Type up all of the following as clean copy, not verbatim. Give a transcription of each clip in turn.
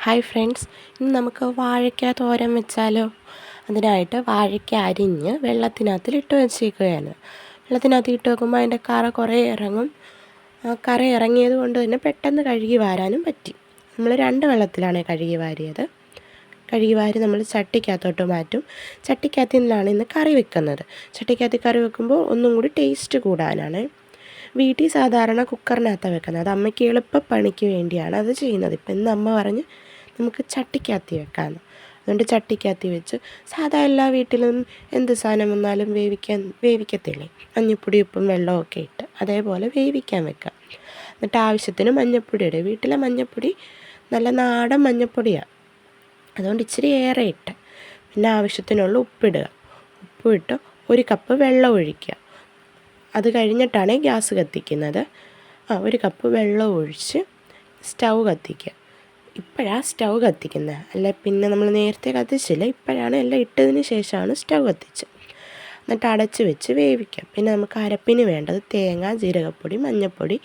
Hi friends, ഇന്ന് നമുക്ക് വാഴയ്ക്ക തോരൻ വെച്ചാലോ? അതിനായിട്ട് വാഴയ്ക്ക അരിഞ്ഞ് വെള്ളത്തിനകത്തിൽ ഇട്ട് വെച്ചേക്കുകയാണ്. വെള്ളത്തിനകത്ത് ഇട്ട് വെക്കുമ്പോൾ അതിൻ്റെ കറ കുറേ ഇറങ്ങും. കറ ഇറങ്ങിയത് കൊണ്ട് തന്നെ പെട്ടെന്ന് കഴുകി വാരാനും പറ്റി. നമ്മൾ 2 വെള്ളത്തിലാണ് കഴുകി വാരിയത്. കഴുകി വാരി നമ്മൾ ചട്ടിക്കകത്തോട്ട് മാറ്റും. ചട്ടിക്കകത്ത് നിന്നാണ് ഇന്ന് കറി വെക്കുന്നത്. ചട്ടിക്കകത്ത് കറി വെക്കുമ്പോൾ ഒന്നും കൂടി ടേസ്റ്റ് കൂടാനാണ്. വീട്ടിൽ സാധാരണ കുക്കറിനകത്താണ് വെക്കുന്നത്. അത് അമ്മയ്ക്ക് എളുപ്പപ്പണിക്ക് വേണ്ടിയാണ് അത് ചെയ്യുന്നത്. ഇപ്പം ഇന്ന് അമ്മ പറഞ്ഞ് നമുക്ക് ചട്ടിക്കകത്ത് വെക്കാമെന്ന്. അതുകൊണ്ട് ചട്ടിക്കകത്ത് വെച്ച് സാധാ എല്ലാ വീട്ടിലും എന്ത് സാധനം വന്നാലും വേവിക്കത്തില്ലേ, മഞ്ഞൾപ്പൊടി ഉപ്പും വെള്ളമൊക്കെ ഇട്ട് അതേപോലെ വേവിക്കാൻ വെക്കാം. എന്നിട്ട് ആവശ്യത്തിന് മഞ്ഞൾപ്പൊടി ഇടുക. വീട്ടിലെ മഞ്ഞൾപ്പൊടി നല്ല നാടൻ മഞ്ഞൾപ്പൊടിയാണ്, അതുകൊണ്ട് ഇച്ചിരി ഏറെ ഇട്ട് പിന്നെ ആവശ്യത്തിനുള്ള ഉപ്പിടുക. ഉപ്പിട്ട് 1 കപ്പ് വെള്ളം ഒഴിക്കുക. അത് കഴിഞ്ഞിട്ടാണ് ഗ്യാസ് കത്തിക്കുന്നത്. 1 കപ്പ് വെള്ളം ഒഴിച്ച് സ്റ്റൗ കത്തിക്കുക. ഇപ്പോഴാണ് സ്റ്റൗ കത്തിക്കുന്നത്, അല്ല പിന്നെ നമ്മൾ നേരത്തെ കത്തിച്ചില്ല. ഇപ്പോഴാണ് എല്ലാം ഇട്ടതിന് ശേഷമാണ് സ്റ്റൗ കത്തിച്ചത്. എന്നിട്ട് അടച്ച് വെച്ച് വേവിക്കാം. പിന്നെ നമുക്ക് അരപ്പിന് വേണ്ടത് തേങ്ങ, ജീരകപ്പൊടി, മഞ്ഞൾപ്പൊടി,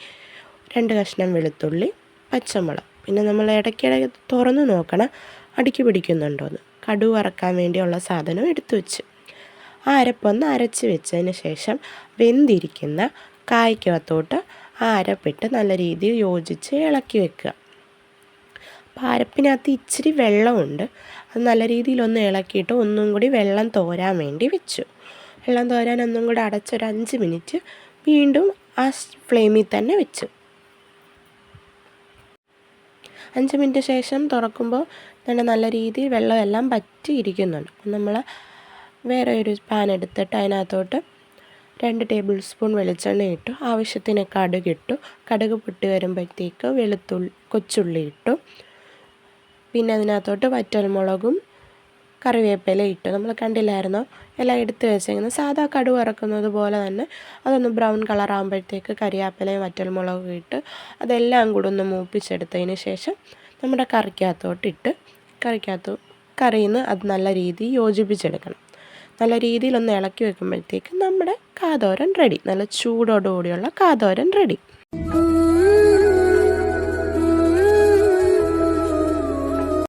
2 കഷ്ണം വെളുത്തുള്ളി, പച്ചമുളക്. പിന്നെ നമ്മൾ ഇടയ്ക്കിടയ്ക്ക് തുറന്ന് നോക്കണം അടുക്കി പിടിക്കുന്നുണ്ടോയെന്ന്. കടുക് വറക്കാൻ വേണ്ടിയുള്ള സാധനം എടുത്തു വെച്ച് ആ അരപ്പൊന്ന് അരച്ച് വെച്ചതിന് ശേഷം വെന്തിരിക്കുന്ന കായ്ക്കകത്തോട്ട് ആ അരപ്പിട്ട് നല്ല രീതിയിൽ യോജിച്ച് ഇളക്കി വെക്കുക. അപ്പോൾ അരപ്പിനകത്ത് ഇച്ചിരി വെള്ളമുണ്ട്. അത് നല്ല രീതിയിലൊന്ന് ഇളക്കിയിട്ട് ഒന്നും കൂടി വെള്ളം തോരാൻ വേണ്ടി വെച്ചു. വെള്ളം തോരാൻ ഒന്നും കൂടി അടച്ചൊരു 5 മിനിറ്റ് വീണ്ടും ആ ഫ്ലെയിമിൽ തന്നെ വെച്ചു. 5 മിനിറ്റ് ശേഷം തുറക്കുമ്പോൾ തന്നെ നല്ല രീതിയിൽ വെള്ളമെല്ലാം വറ്റിയിരിക്കുന്നുണ്ട്. നമ്മൾ വേറെ ഒരു പാൻ എടുത്തിട്ട് അതിനകത്തോട്ട് 2 ടേബിൾ സ്പൂൺ വെളിച്ചെണ്ണ ഇട്ടു. ആവശ്യത്തിന് കടുക് ഇട്ടു. കടുക് പൊട്ടി വരുമ്പോഴത്തേക്ക് കൊച്ചുള്ളി ഇട്ടു. പിന്നെ അതിനകത്തോട്ട് വറ്റൽമുളകും കറിവേപ്പില ഇട്ടു. നമ്മൾ കണ്ടില്ലായിരുന്നോ, എല്ലാം എടുത്ത് വെച്ചേക്കുന്നത് സാധാ കടുക് വറക്കുന്നത് പോലെ തന്നെ. അതൊന്ന് ബ്രൗൺ കളർ ആകുമ്പോഴത്തേക്ക് കരിവേപ്പിലയും വറ്റൽമുളകും ഇട്ട് അതെല്ലാം കൂടെ ഒന്ന് മൂപ്പിച്ചെടുത്തതിന് ശേഷം നമ്മുടെ കറിക്കകത്തോട്ടിട്ട് കറിയിൽ നിന്ന് അത് നല്ല രീതിയിൽ യോജിപ്പിച്ചെടുക്കണം. നല്ല രീതിയിലൊന്ന് ഇളക്കി വെക്കുമ്പോഴത്തേക്ക് നമ്മുടെ കാതോരൻ റെഡി. നല്ല ചൂടോടുകൂടിയുള്ള കാതോരൻ റെഡി.